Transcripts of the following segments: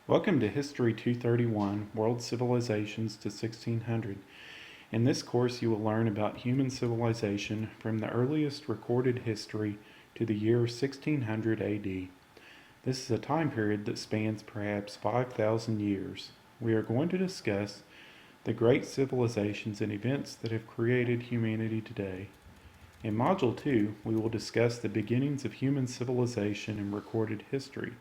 Welcome to History 231, World Civilizations to 1600. In this course you will learn about human civilization from the earliest recorded history to the year 1600 AD. This is a time period that spans perhaps 5,000 years. We are going to discuss the great civilizations and events that have created humanity today. In Module 2, we will discuss the beginnings of human civilization in recorded history.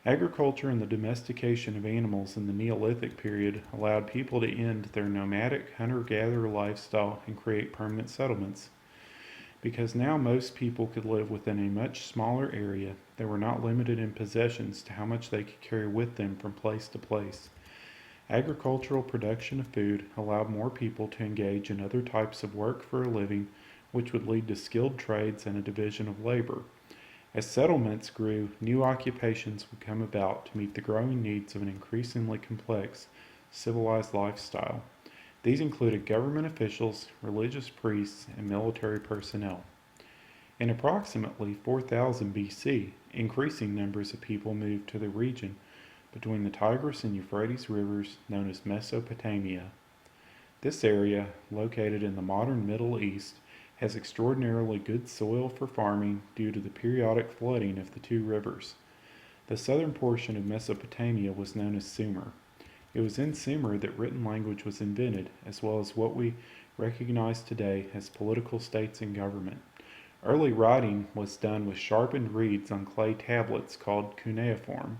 Agriculture and the domestication of animals in the Neolithic period allowed people to end their nomadic hunter-gatherer lifestyle and create permanent settlements. Because now most people could live within a much smaller area, they were not limited in possessions to how much they could carry with them from place to place. Agricultural production of food allowed more people to engage in other types of work for a living, which would lead to skilled trades and a division of labor. As settlements grew, new occupations would come about to meet the growing needs of an increasingly complex, civilized lifestyle. These included government officials, religious priests, and military personnel. In approximately 4000 BC, increasing numbers of people moved to the region between the Tigris and Euphrates rivers known as Mesopotamia. This area, located in the modern Middle East, has extraordinarily good soil for farming due to the periodic flooding of the two rivers. The southern portion of Mesopotamia was known as Sumer. It was in Sumer that written language was invented, as well as what we recognize today as political states and government. Early writing was done with sharpened reeds on clay tablets called cuneiform.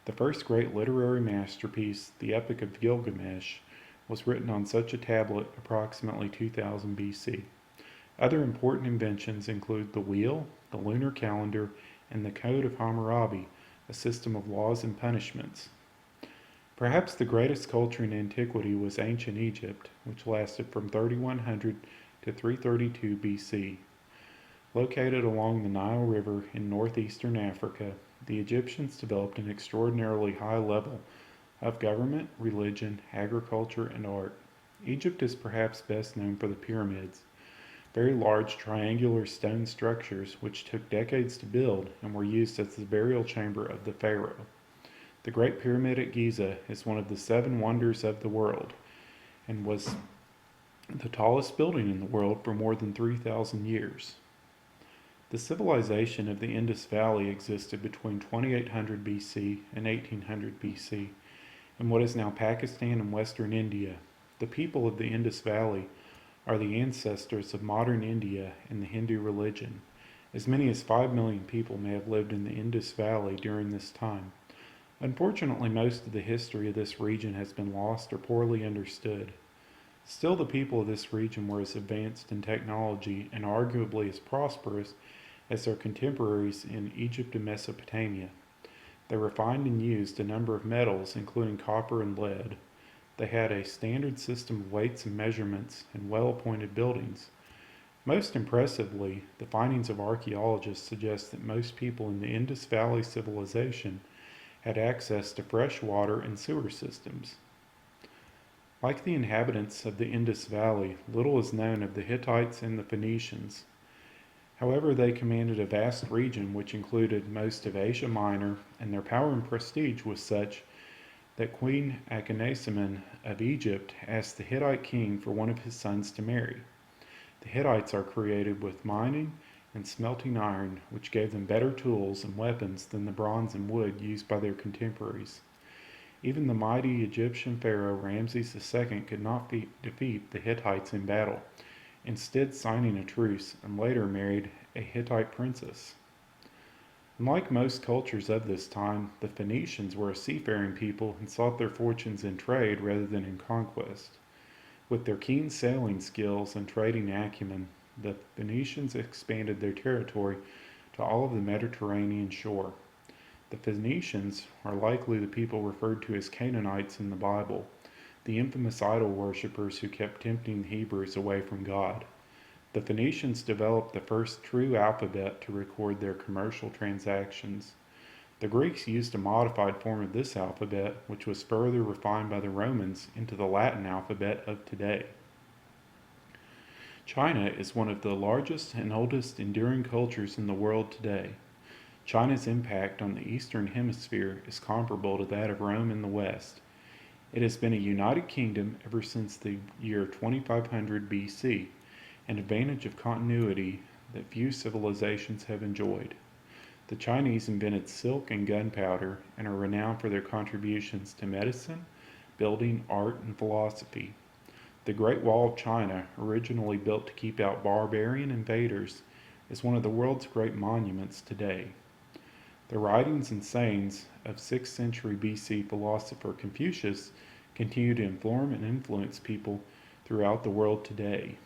The first great literary masterpiece, the Epic of Gilgamesh, was written on such a tablet approximately 2000 BC. Other important inventions include the wheel, the lunar calendar, and the Code of Hammurabi, a system of laws and punishments. Perhaps the greatest culture in antiquity was ancient Egypt, which lasted from 3100 to 332 BC. Located along the Nile River in northeastern Africa, the Egyptians developed an extraordinarily high level of government, religion, agriculture, and art. Egypt is perhaps best known for the pyramids, very large triangular stone structures which took decades to build and were used as the burial chamber of the pharaoh. The Great Pyramid at Giza is one of the 7 wonders of the world and was the tallest building in the world for more than 3,000 years. The civilization of the Indus Valley existed between 2800 BC and 1800 BC in what is now Pakistan and western India. The people of the Indus Valley are the ancestors of modern India and the Hindu religion. As many as 5 million people may have lived in the Indus Valley during this time. Unfortunately, most of the history of this region has been lost or poorly understood. Still, the people of this region were as advanced in technology and arguably as prosperous as their contemporaries in Egypt and Mesopotamia. They refined and used a number of metals, including copper and lead. They had a standard system of weights and measurements and well-appointed buildings. Most impressively, the findings of archaeologists suggest that most people in the Indus Valley civilization had access to fresh water and sewer systems. Like the inhabitants of the Indus Valley, little is known of the Hittites and the Phoenicians. However, they commanded a vast region which included most of Asia Minor, and their power and prestige was such that Queen Akhenaten of Egypt asked the Hittite king for one of his sons to marry. The Hittites are created with mining and smelting iron, which gave them better tools and weapons than the bronze and wood used by their contemporaries. Even the mighty Egyptian pharaoh Ramses II could not defeat the Hittites in battle, instead signing a truce, and later married a Hittite princess. Unlike most cultures of this time, the Phoenicians were a seafaring people and sought their fortunes in trade rather than in conquest. With their keen sailing skills and trading acumen, the Phoenicians expanded their territory to all of the Mediterranean shore. The Phoenicians are likely the people referred to as Canaanites in the Bible, the infamous idol worshippers who kept tempting the Hebrews away from God. The Phoenicians developed the first true alphabet to record their commercial transactions. The Greeks used a modified form of this alphabet, which was further refined by the Romans into the Latin alphabet of today. China is one of the largest and oldest enduring cultures in the world today. China's impact on the Eastern Hemisphere is comparable to that of Rome in the West. It has been a united kingdom ever since the year 2500 BC, an advantage of continuity that few civilizations have enjoyed. The Chinese invented silk and gunpowder and are renowned for their contributions to medicine, building, art, and philosophy. The Great Wall of China, originally built to keep out barbarian invaders, is one of the world's great monuments today. The writings and sayings of 6th century BC philosopher Confucius continue to inform and influence people throughout the world today.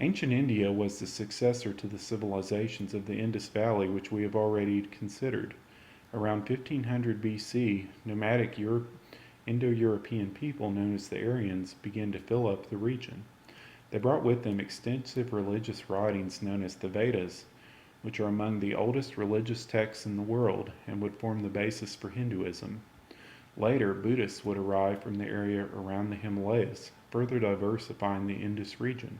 Ancient India was the successor to the civilizations of the Indus Valley, which we have already considered. Around 1500 BC, nomadic Indo-European people known as the Aryans began to fill up the region. They brought with them extensive religious writings known as the Vedas, which are among the oldest religious texts in the world and would form the basis for Hinduism. Later, Buddhists would arrive from the area around the Himalayas, further diversifying the Indus region.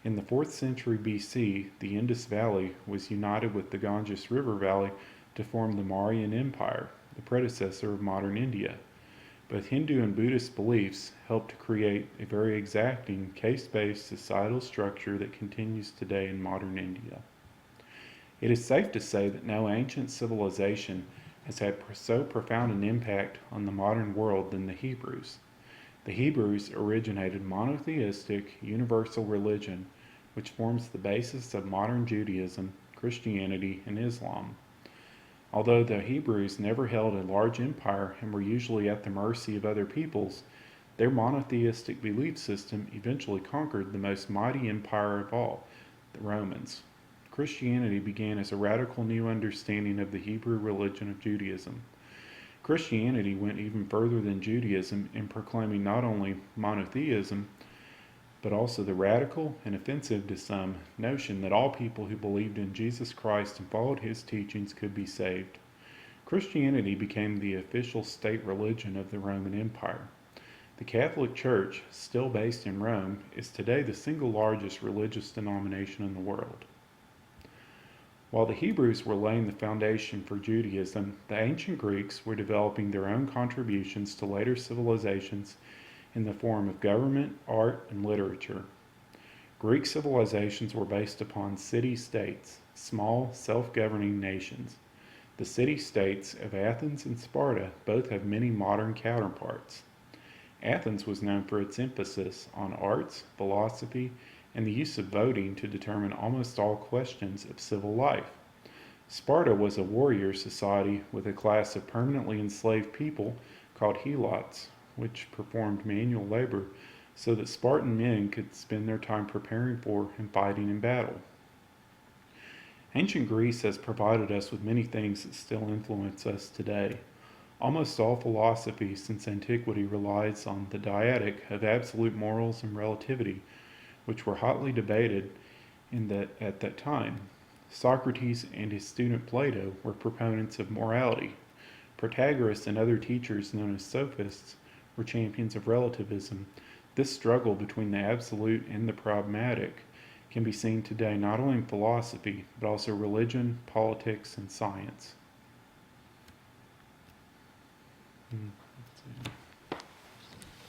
In the 4th century BC, the Indus Valley was united with the Ganges River Valley to form the Mauryan Empire, the predecessor of modern India. Both Hindu and Buddhist beliefs helped to create a very exacting, caste-based societal structure that continues today in modern India. It is safe to say that no ancient civilization has had so profound an impact on the modern world than the Hebrews. The Hebrews originated monotheistic, universal religion, which forms the basis of modern Judaism, Christianity, and Islam. Although the Hebrews never held a large empire and were usually at the mercy of other peoples, their monotheistic belief system eventually conquered the most mighty empire of all, the Romans. Christianity began as a radical new understanding of the Hebrew religion of Judaism. Christianity went even further than Judaism in proclaiming not only monotheism, but also the radical and offensive to some notion that all people who believed in Jesus Christ and followed his teachings could be saved. Christianity became the official state religion of the Roman Empire. The Catholic Church, still based in Rome, is today the single largest religious denomination in the world. While the Hebrews were laying the foundation for Judaism, the ancient Greeks were developing their own contributions to later civilizations in the form of government, art, and literature. Greek civilizations were based upon city-states, small, self-governing nations. The city-states of Athens and Sparta both have many modern counterparts. Athens was known for its emphasis on arts, philosophy, and the use of voting to determine almost all questions of civil life. Sparta was a warrior society with a class of permanently enslaved people called helots, which performed manual labor so that Spartan men could spend their time preparing for and fighting in battle. Ancient Greece has provided us with many things that still influence us today. Almost all philosophy since antiquity relies on the dyadic of absolute morals and relativity, which were hotly debated at that time. Socrates and his student Plato were proponents of morality. Protagoras and other teachers known as sophists were champions of relativism. This struggle between the absolute and the pragmatic can be seen today not only in philosophy, but also religion, politics, and science.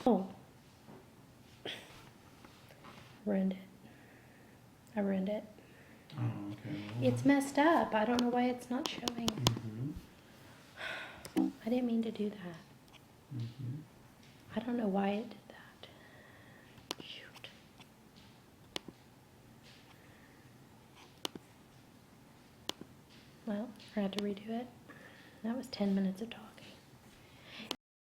Oh, ruined it. I ruined it. Oh, okay. It's messed up. I don't know why it's not showing. Mm-hmm. I didn't mean to do that. Mm-hmm. I don't know why it did that. Shoot. Well, I had to redo it. That was 10 minutes of talking.